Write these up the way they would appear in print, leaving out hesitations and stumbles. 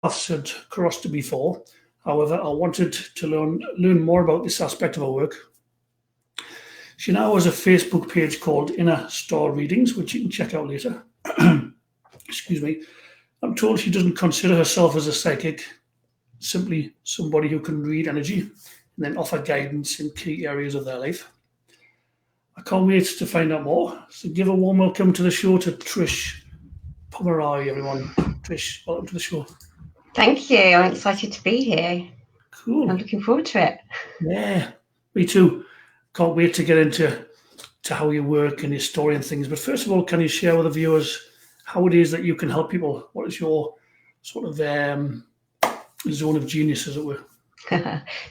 paths had crossed before. However, I wanted to learn more about this aspect of her work. She now has a Facebook page called Inner Star Readings, which you can check out later. Excuse me. I'm told she doesn't consider herself as a psychic, simply somebody who can read energy and then offer guidance in key areas of their life. I can't wait to find out more. So give a warm welcome to the show to Trish Pomeroy, everyone. Trish, welcome to the show. Thank you. I'm excited to be here. Cool. I'm looking forward to it. Yeah, me too. Can't wait to get into how you work and your story and things. But first of all, can you share with the viewers how it is that you can help people? What is your sort of zone of genius, as it were?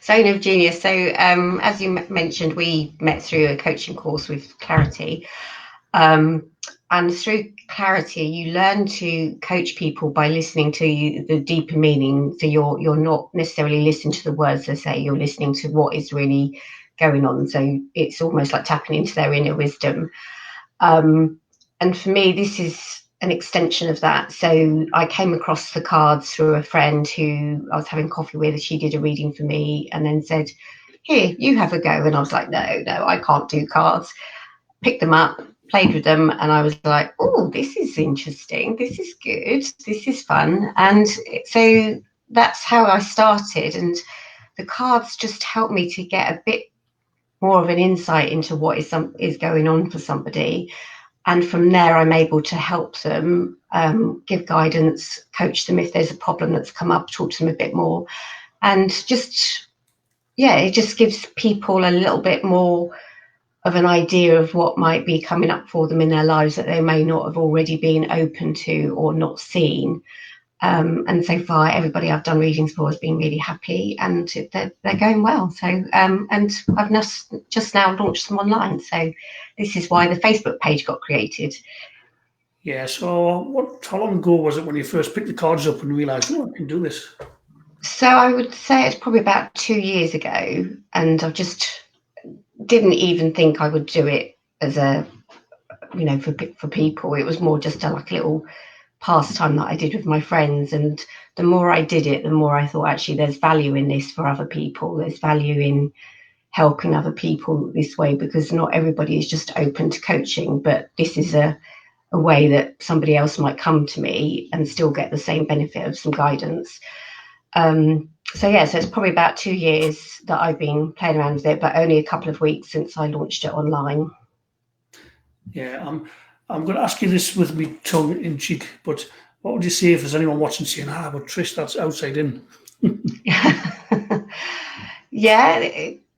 Zone of genius. So, as you mentioned, we met through a coaching course with Clarity. And through Clarity, you learn to coach people by listening to the deeper meaning. So you're not necessarily listening to the words they say, you're listening to what is really going on. So it's almost like tapping into their inner wisdom. And for me, this is an extension of that. So I came across the cards through a friend who I was having coffee with. She did a reading for me and then said, "Here, you have a go." And I was like, no, I can't do cards. Picked them up, played with them, and I was like, oh, this is interesting. This is good. This is fun. And so that's how I started. And the cards just helped me to get a bit more of an insight into what is going on for somebody. And from there, I'm able to help them, give guidance, coach them if there's a problem that's come up, talk to them a bit more. And just, it just gives people a little bit more of an idea of what might be coming up for them in their lives that they may not have already been open to or not seen. And so far, everybody I've done readings for has been really happy and they're going well. So, and I've just now launched them online. So this is why the Facebook page got created. Yeah, so how long ago was it when you first picked the cards up and realised, oh, I can do this? So I would say it's probably about 2 years ago. And I just didn't even think I would do it as a, for people. It was more just like a little pastime that I did with my friends, and the more I did it, the more I thought actually there's value in this for other people. There's value in helping other people this way, because not everybody is just open to coaching, but this is a way that somebody else might come to me and still get the same benefit of some guidance. So it's probably about 2 years that I've been playing around with it, but only a couple of weeks since I launched it online. Yeah, I'm going to ask you this with me tongue in cheek, but what would you say if there's anyone watching saying, but Trish, that's outside in?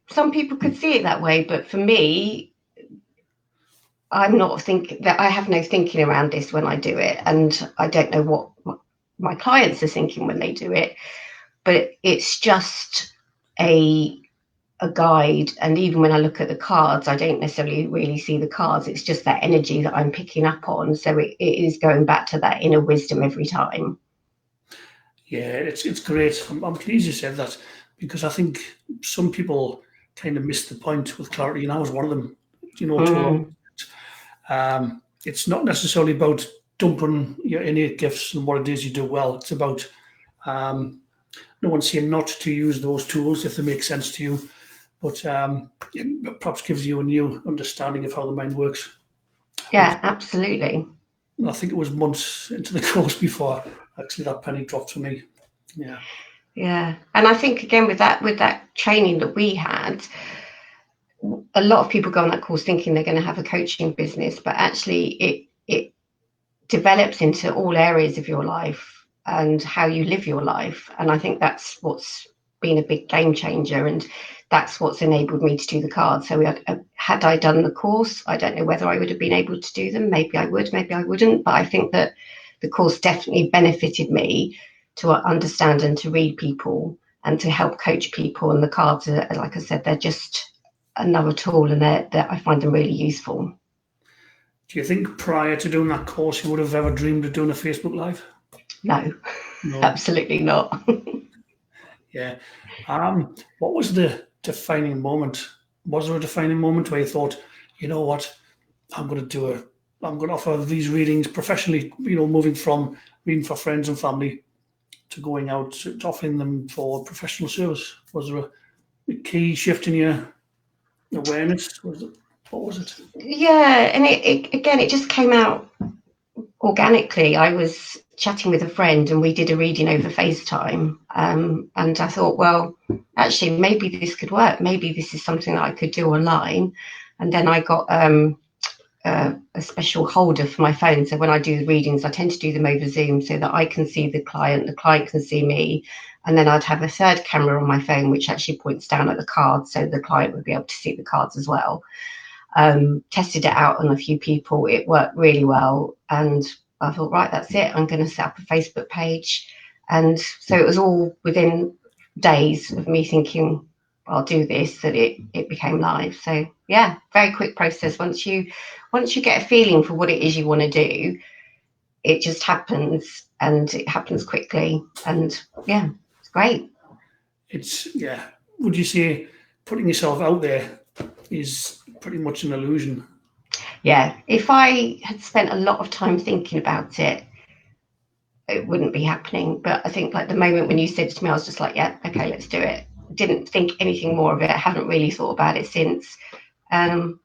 Some people could see it that way, but for me, I'm not thinking that. I have no thinking around this when I do it, and I don't know what my clients are thinking when they do it, but it's just a guide. And even when I look at the cards, I don't necessarily really see the cards. It's just that energy that I'm picking up on. So it is going back to that inner wisdom every time. Yeah, it's great. I'm pleased you said that, because I think some people kind of miss the point with Clarity, and I was one of them. It's not necessarily about dumping your innate gifts and what it is you do well. It's about no one's saying not to use those tools if they make sense to you, but it perhaps gives you a new understanding of how the mind works. Yeah, absolutely. I think it was months into the course before actually that penny dropped for me. Yeah, and I think again with that training that we had, a lot of people go on that course thinking they're going to have a coaching business, but actually it develops into all areas of your life and how you live your life. And I think that's what's been a big game changer, and that's what's enabled me to do the cards. So had I done the course, I don't know whether I would have been able to do them. Maybe I would, maybe I wouldn't, but I think that the course definitely benefited me to understand and to read people and to help coach people. And the cards are, like I said, they're just another tool, and I find them really useful. Do you think prior to doing that course you would have ever dreamed of doing a Facebook Live? No. Absolutely not. Yeah. What was the defining moment? Was there a defining moment where you thought, you know what, I'm going to offer these readings professionally, moving from reading for friends and family to going out to offering them for professional service? Was there a key shift in your awareness? What was it? Yeah, and it just came out organically. I was chatting with a friend and we did a reading over FaceTime, and I thought, well, actually maybe this could work, maybe this is something that I could do online. And then I got a special holder for my phone, so when I do the readings I tend to do them over Zoom so that I can see the client can see me, and then I'd have a third camera on my phone which actually points down at the cards so the client would be able to see the cards as well. Tested it out on a few people. It worked really well, and I thought, right, that's it, I'm going to set up a Facebook page. And so it was all within days of me thinking I'll do this that it became live. So yeah, very quick process. Once you get a feeling for what it is you want to do, it just happens, and it happens quickly, and yeah, it's great. Would you say putting yourself out there is pretty much an illusion? Yeah, if I had spent a lot of time thinking about it, it wouldn't be happening. But I think like the moment when you said it to me, I was just like, yeah, okay, let's do it. Didn't think anything more of it. I haven't really thought about it since. And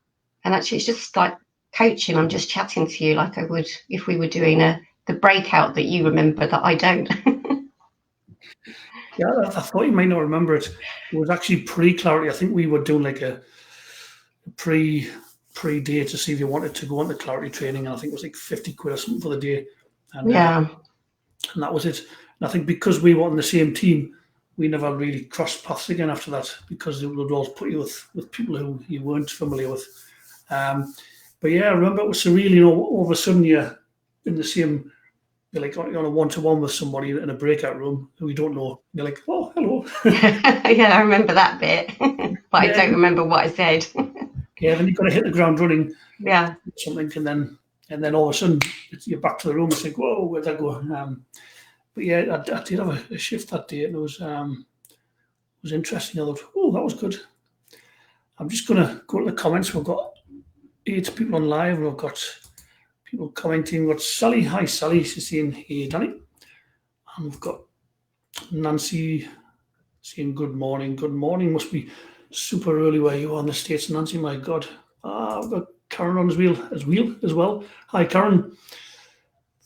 actually it's just like coaching. I'm just chatting to you like I would if we were doing the breakout that you remember that I don't. Yeah, I thought you might not remember it. It was actually pre-clarity. I think we were doing like a pre-day to see if you wanted to go on the clarity training, and I think it was like 50 quid or something for the day, Yeah. and that was it. And I think because we were on the same team, we never really crossed paths again after that because it would always put you with people who you weren't familiar with. But yeah, I remember it was surreal. All of a sudden you're in the same. You're like on a one-to-one with somebody in a breakout room who you don't know. You're like, oh, hello. Yeah, I remember that bit, but I Yeah, don't remember what I said. yeah. Then you've got to hit the ground running, Yeah. something, and then all of a sudden you're back to the room. It's like, whoa, where'd that go? But yeah, I did have a shift that day, and it was interesting. I thought, oh, that was good. I'm just gonna go to the comments. We've got 8 people on live. We've got people commenting. We've got Sally. Hi, Sally. She's saying, hey, Danny. And we've got Nancy saying, good morning. Good morning. Must be super early where you are in the States, Nancy. My God. We've got Karen on as well. Hi, Karen.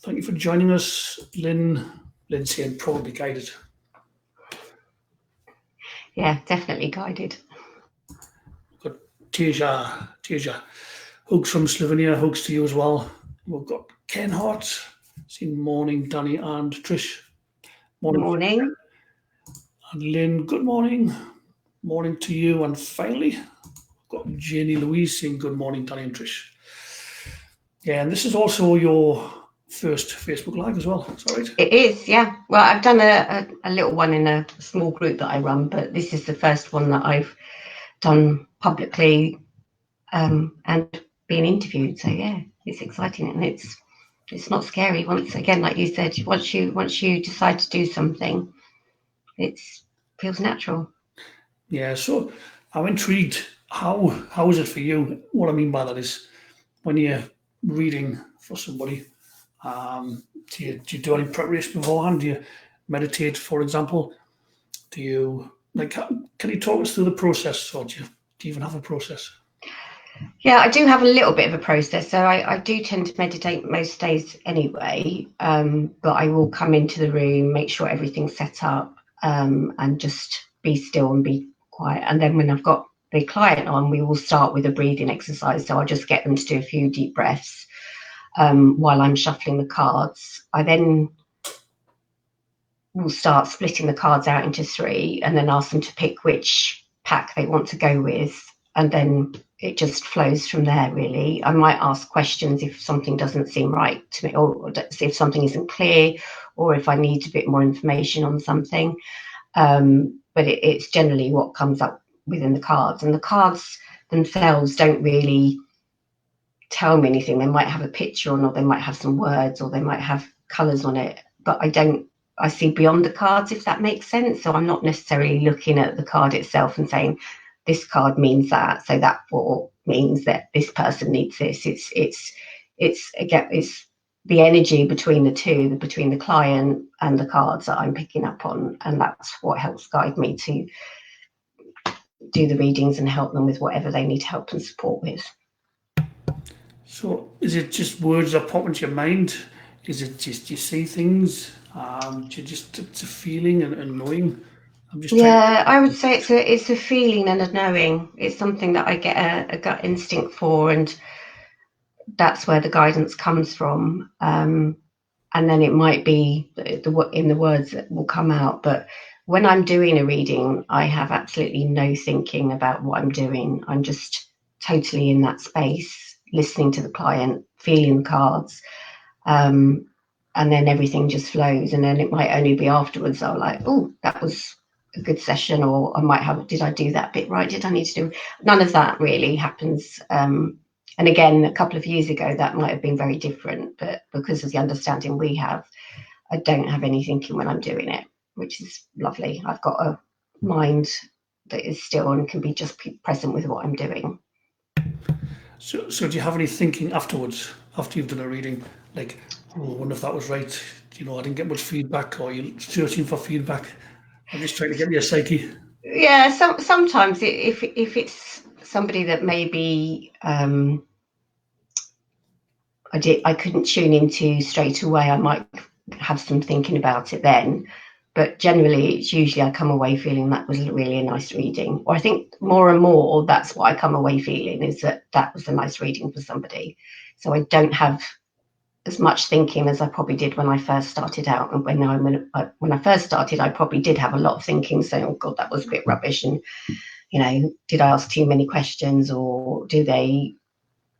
Thank you for joining us. Lynn saying probably guided. Yeah, definitely guided. We've got Teja. Hugs from Slovenia. Hugs to you as well. We've got Ken Hart. Saying morning, Danny and Trish. Morning. And Lynn, good morning. Morning to you. And finally, we've got Jenny Louise saying good morning, Danny and Trish. Yeah, and this is also your first Facebook Live as well. Is that right? It is, yeah. Well, I've done a little one in a small group that I run, but this is the first one that I've done publicly and being interviewed. So yeah, it's exciting, and it's not scary. Once again, like you said, once you decide to do something, it feels natural. Yeah, so I'm intrigued. How is it for you? What I mean by that is when you're reading for somebody, do you do any preparation beforehand? Do you meditate, for example? Do you can you talk us through the process, or do you even have a process? Yeah, I do have a little bit of a process. So I do tend to meditate most days anyway, but I will come into the room, make sure everything's set up, and just be still and be quiet. And then when I've got the client on, we will start with a breathing exercise. So I'll just get them to do a few deep breaths while I'm shuffling the cards. I then will start splitting the cards out into 3 and then ask them to pick which pack they want to go with. And then it just flows from there, really. I might ask questions if something doesn't seem right to me, or if something isn't clear, or if I need a bit more information on something. But it's generally what comes up within the cards. And the cards themselves don't really tell me anything. They might have a picture on, or they might have some words, or they might have colours on it. But I see beyond the cards, if that makes sense. So I'm not necessarily looking at the card itself and saying, this card means that, so that means that this person needs this. It's the energy between the two, between the client and the cards that I'm picking up on, and that's what helps guide me to do the readings and help them with whatever they need help and support with. So is it just words that pop into your mind? Is it just you see things? Do you just it's a feeling and knowing? I'm just trying to. Yeah, I would say it's a feeling and a knowing. It's something that I get a gut instinct for, and that's where the guidance comes from. And then it might be in the words that will come out. But when I'm doing a reading, I have absolutely no thinking about what I'm doing. I'm just totally in that space, listening to the client, feeling the cards, and then everything just flows. And then it might only be afterwards I'm like, oh, that was a good session, or I might have, did I do that bit right? Did I need to do? None of that really happens. And again, a couple of years ago, that might have been very different, but because of the understanding we have, I don't have any thinking when I'm doing it, which is lovely. I've got a mind that is still and can be just present with what I'm doing. So do you have any thinking afterwards, after you've done a reading? Like, oh, I wonder if that was right. You know, I didn't get much feedback, or you're searching for feedback. I'm just trying to get your psyche. Yeah, sometimes if it's somebody that maybe I couldn't tune into straight away, I might have some thinking about it then. But generally, it's usually I come away feeling that was really a nice reading. Or I think more and more, that's what I come away feeling, is that that was a nice reading for somebody. So I don't have as much thinking as I probably did when I first started out. And when I first started, I probably did have a lot of thinking, saying, "Oh God, that was a bit rubbish," and did I ask too many questions, or do they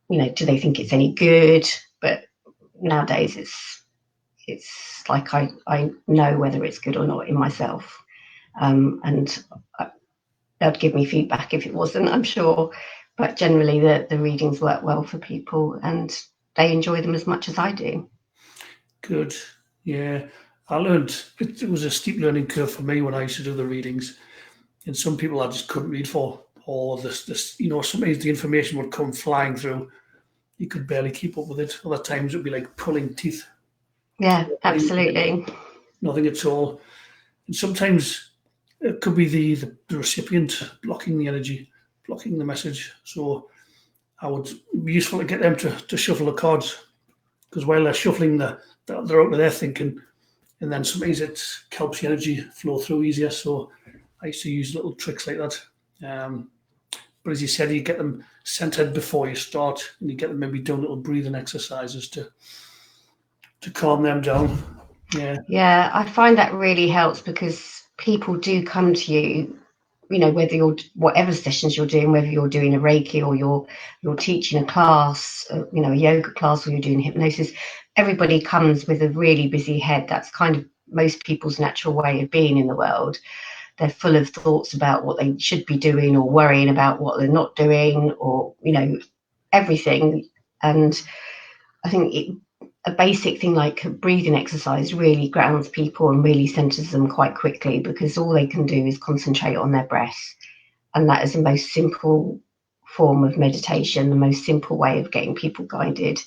think it's any good? But nowadays, it's like I know whether it's good or not in myself, and they'd give me feedback if it wasn't, I'm sure. But generally, the readings work well for people, and they enjoy them as much as I do. Good. Yeah. I learned it was a steep learning curve for me when I used to do the readings. And some people I just couldn't read for. Or sometimes the information would come flying through. You could barely keep up with it. Other times it would be like pulling teeth. Yeah, absolutely. Nothing at all. And sometimes it could be the recipient blocking the energy, blocking the message. So I would be useful to get them to shuffle the cards, because while they're shuffling, they're out of their thinking, and then sometimes it helps the energy flow through easier. So I used to use little tricks like that. But as you said, you get them centered before you start, and you get them maybe doing little breathing exercises to calm them down. Yeah, Yeah, I find that really helps because people do come to you, whether you're whatever sessions you're doing, whether you're doing a Reiki or you're teaching a class, a yoga class, or you're doing hypnosis. Everybody comes with a really busy head. That's kind of most people's natural way of being in the world. They're full of thoughts about what they should be doing, or worrying about what they're not doing, or everything. And I think a basic thing like a breathing exercise really grounds people and really centers them quite quickly, because all they can do is concentrate on their breath. And that is the most simple form of meditation, the most simple way of getting people guided.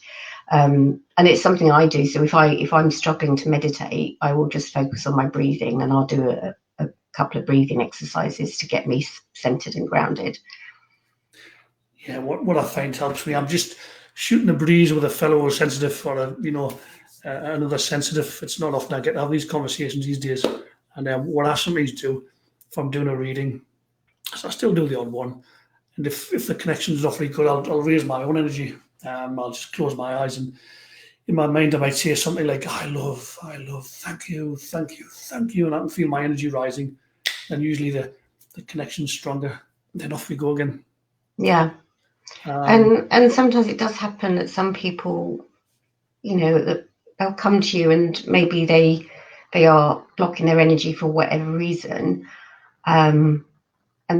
And it's something I do. So if I'm struggling to meditate, I will just focus on my breathing, and I'll do a couple of breathing exercises to get me centered and grounded. yeah. What I find helps me. I'm just shooting the breeze with a fellow sensitive, or another sensitive. It's not often I get to have these conversations these days. And what I sometimes do if I'm doing a reading, so I still do the odd one. And if the connection's not very good, I'll raise my own energy. I'll just close my eyes, and in my mind I might say something like, I love, thank you, thank you, thank you. And I can feel my energy rising. And usually the connection's stronger. Then off we go again. Yeah. Um, And sometimes it does happen that some people, that they'll come to you and maybe they are blocking their energy for whatever reason. And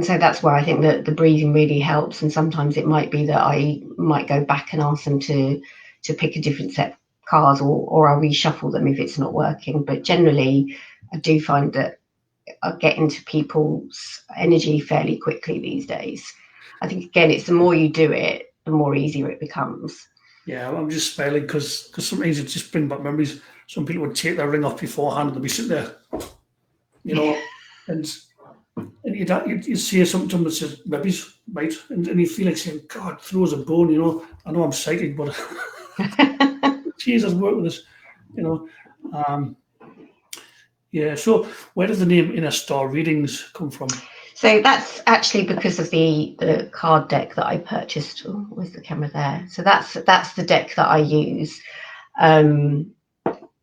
so that's where I think that the breathing really helps. And sometimes it might be that I might go back and ask them to pick a different set of cards, or I'll reshuffle them if it's not working. But generally, I do find that I get into people's energy fairly quickly these days. I think, again, it's the more you do it, the more easier it becomes. Yeah, I'm just smiling because sometimes it just brings back memories. Some people would take their ring off beforehand and they'd be sitting there, you know, and you'd say something to them that says maybe's right, and you feel like saying, God, throws a bone, I know I'm psychic, but Jesus, work with us, you know. Um, yeah, so where does the name Inner Star Readings come from? So that's actually because of the card deck that I purchased. Oh, where's the camera there? So that's the deck that I use. Um,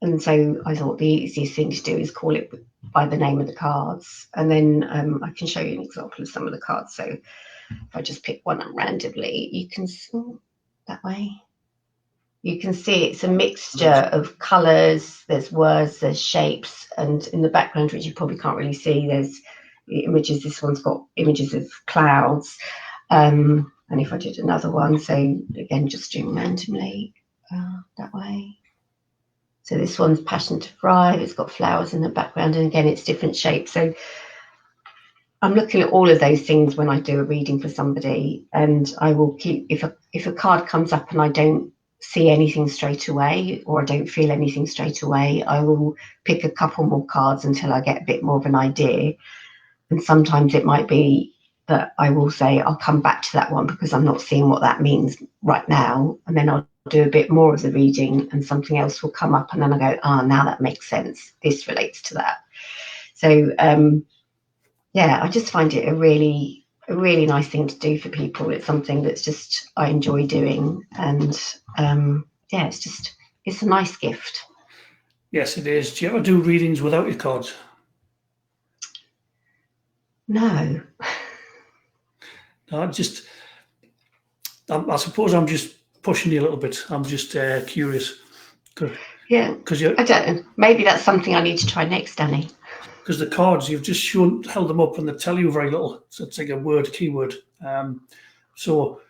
and so I thought the easiest thing to do is call it by the name of the cards. And then I can show you an example of some of the cards. So if I just pick one up randomly, you can see that way. You can see it's a mixture of colours, there's words, there's shapes, and in the background, which you probably can't really see, there's images. This one's got images of clouds. And if I did another one, so again, just doing randomly that way. So this one's Passion to Thrive. It's got flowers in the background, and again, it's different shapes. So I'm looking at all of those things when I do a reading for somebody, and I will keep, if a card comes up and I don't see anything straight away, or I don't feel anything straight away, I will pick a couple more cards until I get a bit more of an idea. And sometimes it might be that I will say, I'll come back to that one because I'm not seeing what that means right now. And then I'll do a bit more of the reading and something else will come up. And then I go, now that makes sense. This relates to that. So, yeah, I just find it a really nice thing to do for people. It's something that's just, I enjoy doing. And yeah, it's a nice gift. Yes, it is. Do you ever do readings without your cards? No. No, I suppose I'm just pushing you a little bit. I'm just curious. Yeah, Because I don't know. Maybe that's something I need to try next, Danny. because the cards you've just held them up and they tell you very little. So it's like a keyword. So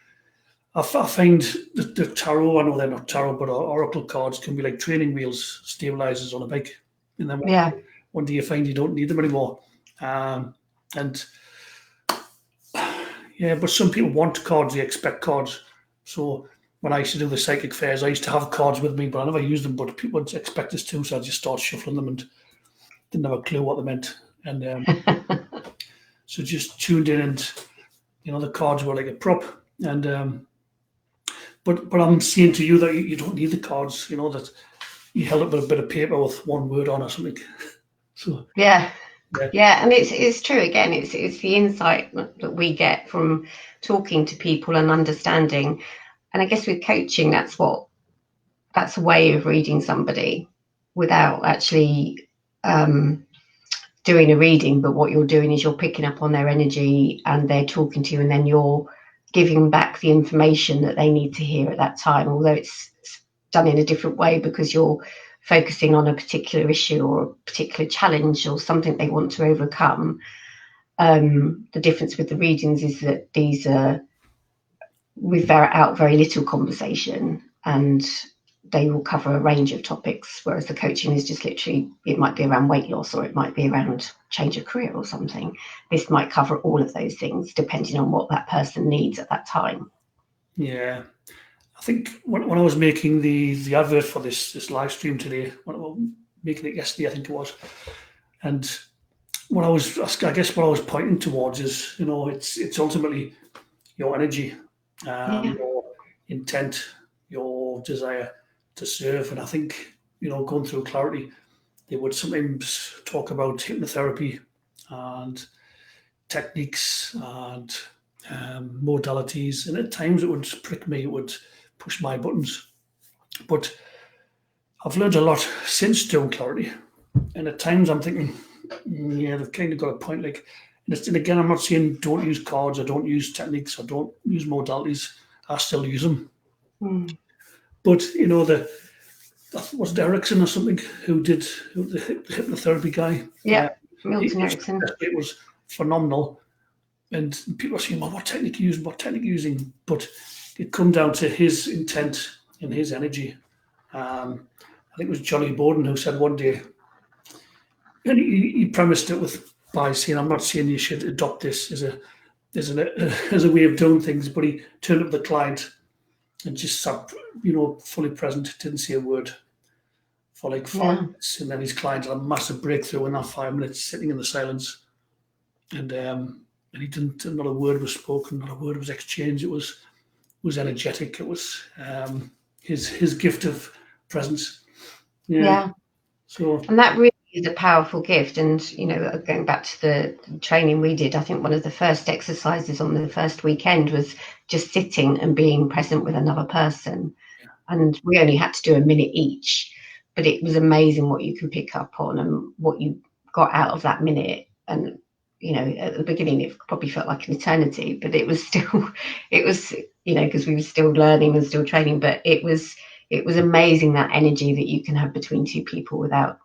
I find the tarot. I know they're not tarot, but oracle cards can be like training wheels, stabilizers on a bike, and then Yeah. one day you find you don't need them anymore. And yeah, but some people want cards. They expect cards. So when I used to do the psychic fairs, I used to have cards with me, but I never used them. But people would expect us to, so I just started shuffling them and didn't have a clue what they meant. And so just tuned in, and the cards were like a prop. And but I'm saying to you that you don't need the cards. That you held up a bit of paper with one word on or something. So Yeah. yeah, Yeah, and it's true. Again, it's the insight that we get from talking to people and understanding. And I guess with coaching, that's a way of reading somebody without actually doing a reading. But what you're doing is you're picking up on their energy and they're talking to you, and then you're giving back the information that they need to hear at that time. Although it's done in a different way because you're focusing on a particular issue or a particular challenge or something they want to overcome. The difference with the readings is that these are without very little conversation, and they will cover a range of topics, whereas the coaching is just literally, it might be around weight loss or it might be around change of career or something. This might cover all of those things depending on what that person needs at that time. yeah. I think when I was making the advert for this live stream today, when I was making it yesterday, I think it was, and I guess what I was pointing towards is, it's ultimately your energy, Yeah. your intent, your desire to serve. And I think, going through clarity, they would sometimes talk about hypnotherapy and techniques and modalities. And at times it would prick me, it would push my buttons. But I've learned a lot since doing clarity. And at times I'm thinking, yeah, they've kind of got a point. Like, and again, I'm not saying don't use cards or don't use techniques or don't use modalities. I still use them. Mm. But that was Erickson or something the hypnotherapy guy. Yeah. Milton His Erickson. it was phenomenal. And people are saying, well, what technique are you using? What technique are you using? But it come down to his intent and his energy. I think it was Johnny Bowden who said one day, and he premised it by saying, "I'm not saying you should adopt this as a way of doing things," but he turned up the client and just sat, fully present, didn't say a word for like five Yeah. minutes, and then his client had a massive breakthrough in that 5 minutes, sitting in the silence, and he didn't. Not a word was spoken, not a word was exchanged. It was energetic. It was his gift of presence. Yeah. Yeah. So And that really is a powerful gift. And, going back to the training we did, I think one of the first exercises on the first weekend was just sitting and being present with another person. And we only had to do a minute each, but it was amazing what you can pick up on and what you got out of that minute. And, at the beginning, it probably felt like an eternity, but it was still, it was, because we were still learning and still training, but it was amazing, that energy that you can have between two people without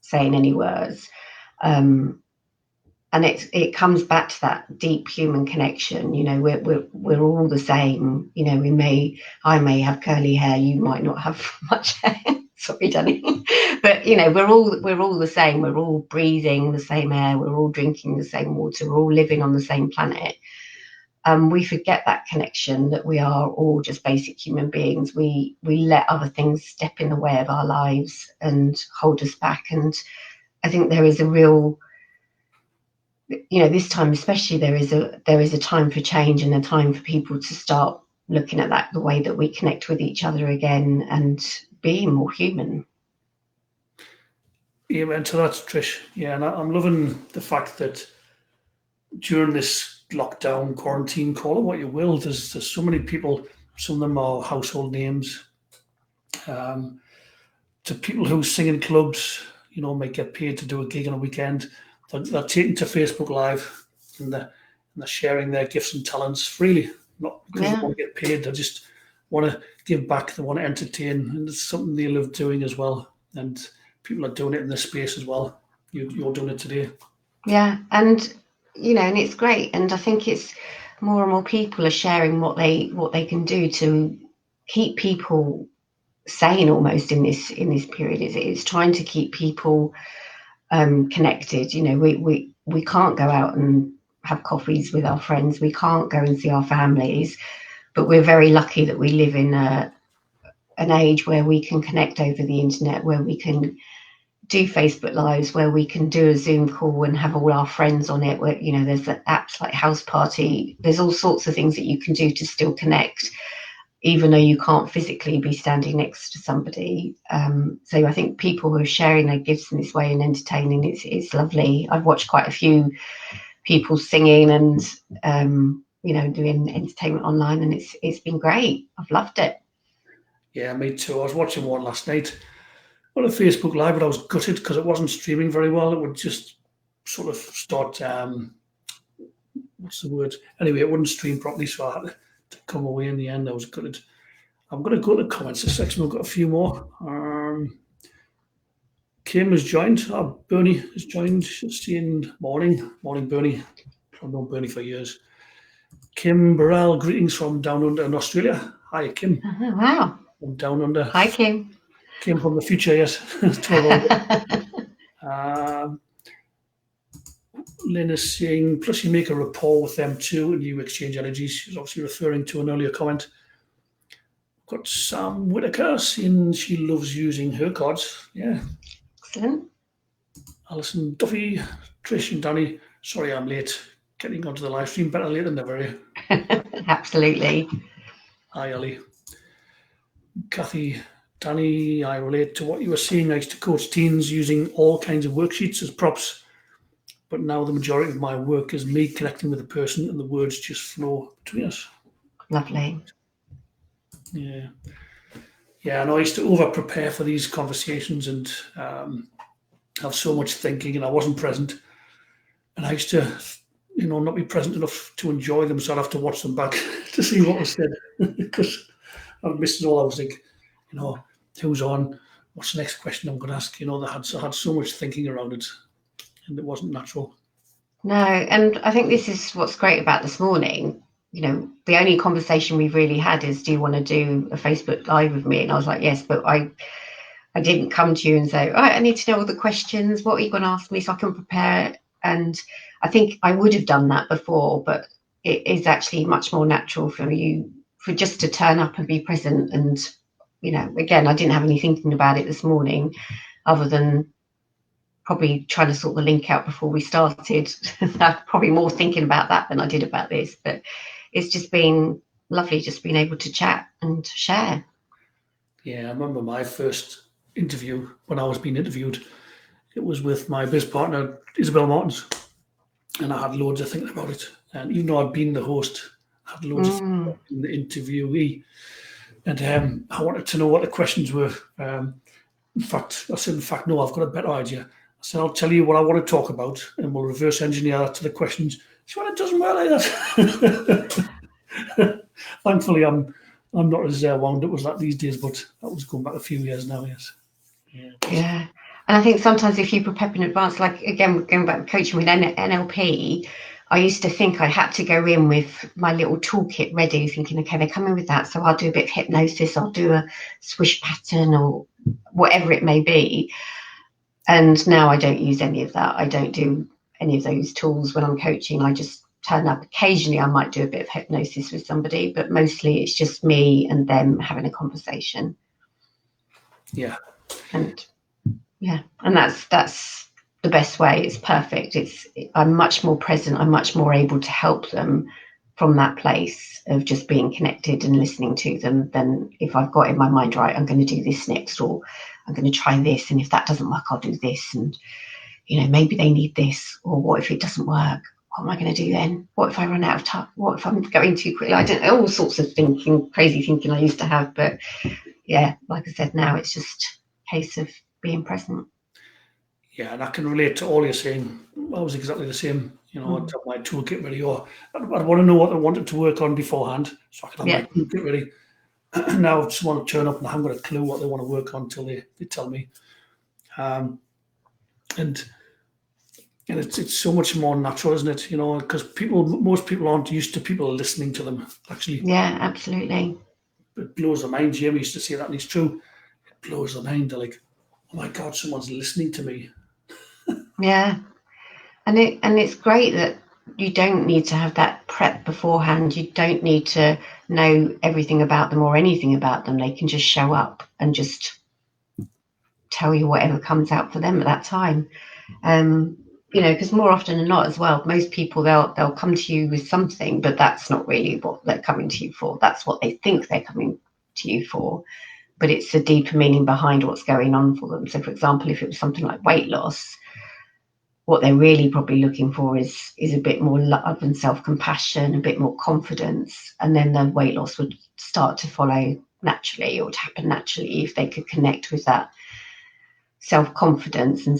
saying any words. And it comes back to that deep human connection. We're all the same. I may have curly hair, you might not have much hair. Sorry, Danny. But we're all the same. We're all breathing the same air. We're all drinking the same water. We're all living on the same planet. We forget that connection, that we are all just basic human beings. We let other things step in the way of our lives and hold us back. And I think there is a real, this time especially, there is a time for change and a time for people to start looking at the way that we connect with each other again and being more human. amen to that, Trish. Yeah, and I'm loving the fact that during this lockdown, quarantine, call it what you will, there's so many people. Some of them are household names. Um, to people who sing in clubs, might get paid to do a gig on a weekend. They're taking to Facebook Live, and they're sharing their gifts and talents freely, not because they Yeah. want to get paid. They just want to give back. They want to entertain, and it's something they love doing as well. And people are doing it in this space as well. You're doing it today. Yeah. And and it's great. And I think it's more and more people are sharing what they can do to keep people sane almost in this period. It's trying to keep people connected. We can't go out and have coffees with our friends. We can't go and see our families, but we're very lucky that we live in an age where we can connect over the internet, where we can do Facebook Lives, where we can do a Zoom call and have all our friends on it. Where there's apps like House Party. There's all sorts of things that you can do to still connect, even though you can't physically be standing next to somebody. So I think people who are sharing their gifts in this way and entertaining, it's lovely. I've watched quite a few people singing and doing entertainment online, and it's been great. I've loved it. Yeah, me too. I was watching one last night on a Facebook Live, but I was gutted because it wasn't streaming very well. It would just sort of start. What's the word? Anyway, it wouldn't stream properly, so I had to come away in the end. I was gutted. I'm going to go to the comments section. We've got a few more. Kim has joined. Bernie has joined. Saying morning. Morning, Bernie. I've known Bernie for years. Kim Burrell, greetings from down under in Australia. Hi, Kim. Oh, wow. From down under. Hi, Kim. Kim from the future, yes. 12 Lynn is saying, plus you make a rapport with them too and you exchange energies. She's obviously referring to an earlier comment. Got Sam Whitaker saying she loves using her cards. Yeah. Excellent. Alison Duffy, Trish and Danny. Sorry I'm late. Getting onto the live stream. Better late than never. Eh? Absolutely. Hi, Ali. Kathy, Danny, I relate to what you were saying. I used to coach teens using all kinds of worksheets as props, but now the majority of my work is me connecting with the person and the words just flow between us. Lovely. Yeah. Yeah, and I used to over prepare for these conversations and have so much thinking, and I wasn't present. And I used to, not be present enough to enjoy them, so I'd have to watch them back to see what was said because I've missed it all. I was like, who's on? What's the next question I'm going to ask? I had so much thinking around it, and it wasn't natural. No, and I think this is what's great about this morning. The only conversation we've really had is, do you want to do a Facebook Live with me? And I was like, yes, but I didn't come to you and say, all right, I need to know all the questions. What are you going to ask me so I can prepare? And I think I would have done that before, but it is actually much more natural for you for just to turn up and be present. And, again, I didn't have any thinking about it this morning other than probably trying to sort the link out before we started. Probably more thinking about that than I did about this, but it's just been lovely just being able to chat and share. Yeah, I remember my first interview when I was being interviewed. It was with my biz partner, Isabel Martins, and I had loads of thinking about it. And even though I'd been the host, I had loads of thinking about the interviewee. And I wanted to know what the questions were. In fact, no, I've got a better idea. I said, I'll tell you what I want to talk about, and we'll reverse engineer that to the questions. She went, it doesn't work like that. Thankfully, I'm not as wound up as that these days, but that was going back a few years now, yes. Yeah. And I think sometimes if you prep in advance, like again, going back to coaching with NLP, I used to think I had to go in with my little toolkit ready, thinking, okay, they're coming with that. So I'll do a bit of hypnosis, I'll do a swish pattern or whatever it may be. And now I don't use any of that. I don't do any of those tools when I'm coaching. I just turn up. Occasionally I might do a bit of hypnosis with somebody, but mostly it's just me and them having a conversation. Yeah. And yeah, and that's the best way. It's perfect. I'm much more present. I'm much more able to help them from that place of just being connected and listening to them than if I've got in my mind, right, I'm going to do this next, or I'm going to try this, and if that doesn't work, I'll do this, and maybe they need this, or what if it doesn't work? What am I going to do then? What if I run out of time? What if I'm going too quickly? I don't know, all sorts of crazy thinking I used to have, but yeah, like I said, now it's just a case of being present. Yeah, and I can relate to all you're saying. I was exactly the same. I'd have my toolkit ready, or I'd want to know what I wanted to work on beforehand, so I could have my toolkit ready. Now, someone will turn up and I haven't got a clue what they want to work on until they tell me. And it's so much more natural, isn't it? Because most people aren't used to people listening to them. Actually, Yeah, absolutely. it blows their mind. Jamie used to say that, and it's true. It blows their mind. They're like, "Oh my God, someone's listening to me." Yeah, and it's great that you don't need to have that prep beforehand. You don't need to know everything about them or anything about them. They can just show up and just tell you whatever comes out for them at that time. Because more often than not, as well, most people they'll come to you with something, but that's not really what they're coming to you for. That's what they think they're coming to you for, but it's a deeper meaning behind what's going on for them. So, for example, if it was something like weight loss, what they're really probably looking for is a bit more love and self-compassion, a bit more confidence, and then the weight loss would start to follow naturally, or would happen naturally if they could connect with that self-confidence and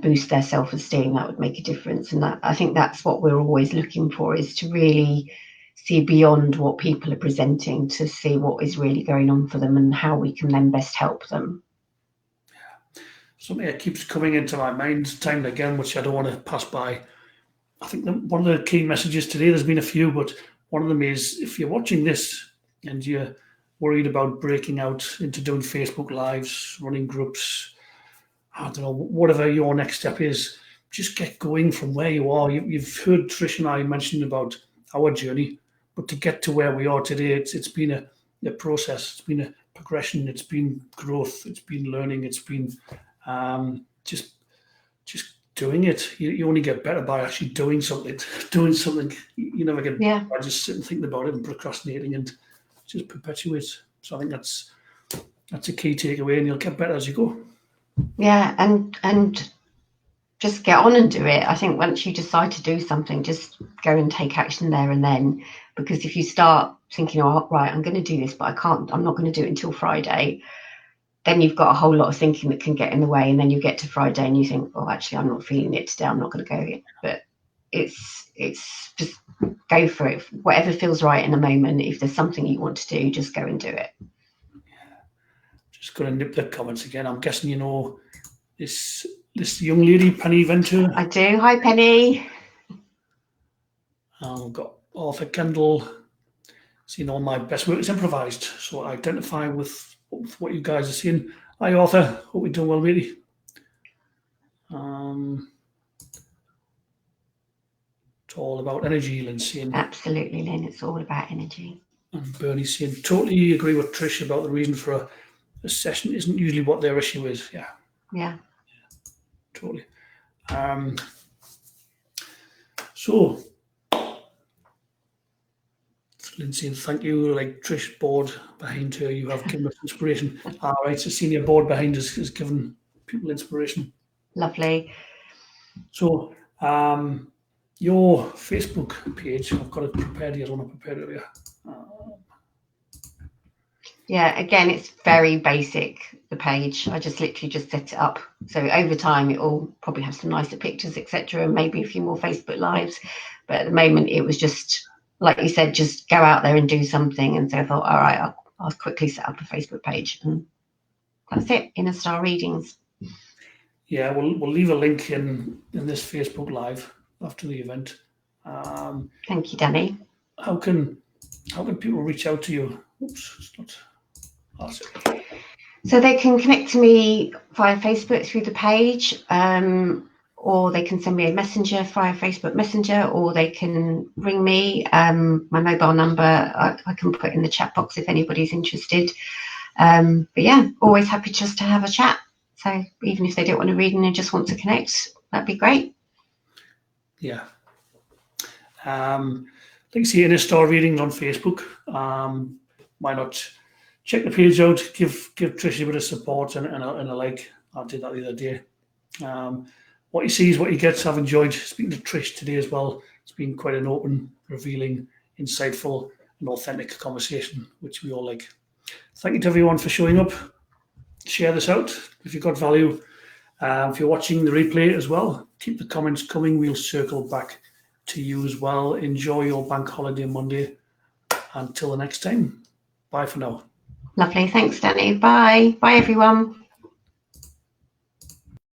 boost their self-esteem. That would make a difference. And I think that's what we're always looking for, is to really see beyond what people are presenting, to see what is really going on for them and how we can then best help them. Something that keeps coming into my mind time and again, which I don't want to pass by. I think one of the key messages today, there's been a few, but one of them is, if you're watching this and you're worried about breaking out into doing Facebook Lives, running groups, I don't know, whatever your next step is, just get going from where you are. You've heard Trish and I mention about our journey, but to get to where we are today, it's been a process. It's been a progression. It's been growth. It's been learning. It's been just doing it. You only get better by actually doing something. Doing something. You never get better by just sitting thinking about it and procrastinating, and just perpetuates. So I think that's a key takeaway, and you'll get better as you go. Yeah, and just get on and do it. I think once you decide to do something, just go and take action there and then. Because if you start thinking, oh, right, I'm going to do this, but I'm not going to do it until Friday, then you've got a whole lot of thinking that can get in the way. And then you get to Friday and you think, oh, actually, I'm not feeling it today. I'm not going to go. But it's just go for it. Whatever feels right in the moment. If there's something you want to do, just go and do it. Just going to nip the comments again. I'm guessing you know this young lady, Penny Venture. I do. Hi, Penny. I've got Arthur Kendall. Seen all my best work is improvised, so I identify with what you guys are seeing. Hi, Arthur. Hope you're doing well, really. It's all about energy, Lynn. Absolutely, Lynn. It's all about energy. And Bernie saying, totally agree with Trish about the reason for a session isn't usually what their issue is. Yeah, Yeah. totally. So, Lindsay, thank you. Like Trish board behind her, you have given us inspiration. All right, so senior board behind us has given people inspiration. Lovely. So, your Facebook page, I've got it prepared here. I don't want to prepare it here. Yeah, again, it's very basic, the page. I just literally just set it up. So over time, it will probably have some nicer pictures, etc., and maybe a few more Facebook Lives. But at the moment, it was just, like you said, just go out there and do something. And so I thought, all right, I'll quickly set up a Facebook page. And that's it, Inner Star Readings. Yeah, we'll leave a link in this Facebook Live after the event. Thank you, Danny. How can people reach out to you? Oops, it's not. That's it. So they can connect to me via Facebook through the page, or they can send me a messenger via Facebook Messenger, or they can ring me. My mobile number I can put in the chat box if anybody's interested. But yeah, always happy just to have a chat. So even if they don't want to read and they just want to connect, that'd be great. Yeah. Like I say, Inner Star Readings on Facebook. Why not check the page out? Give Trish a bit of support and a like. I did that the other day. What you see is what you get. So I've enjoyed speaking to Trish today as well. It's been quite an open, revealing, insightful, and authentic conversation, which we all like. Thank you to everyone for showing up. Share this out if you've got value. If you're watching the replay as well, keep the comments coming. We'll circle back to you as well. Enjoy your bank holiday Monday. Until the next time, bye for now. Lovely. Thanks, Danny. Bye. Bye, everyone.